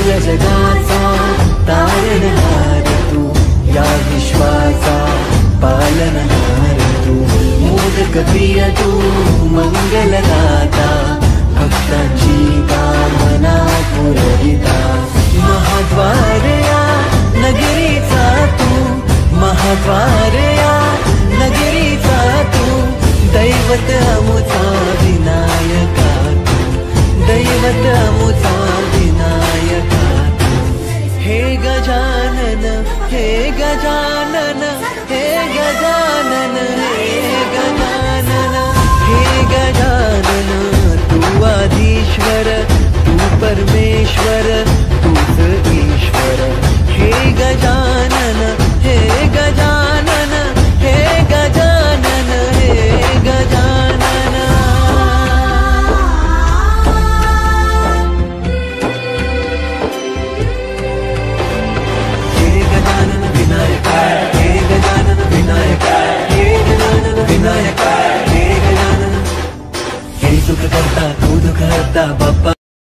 जगाचा तारणहार तू, या विश्वाचा पालनहार तू, मोदक प्रिय तू मंगलदाता, भक्तांची कामना पुरविता, महाद्वार या नगरीचा तू, महाद्वार या नगरीचा तू, दैवत अमुचा विनायका तू, दैवत अमुचा विनायका तू, हे गजानन हे गजानन हे गजानन हे गजानन हे गजानन, तू आधीश्वर तू परमेश्वर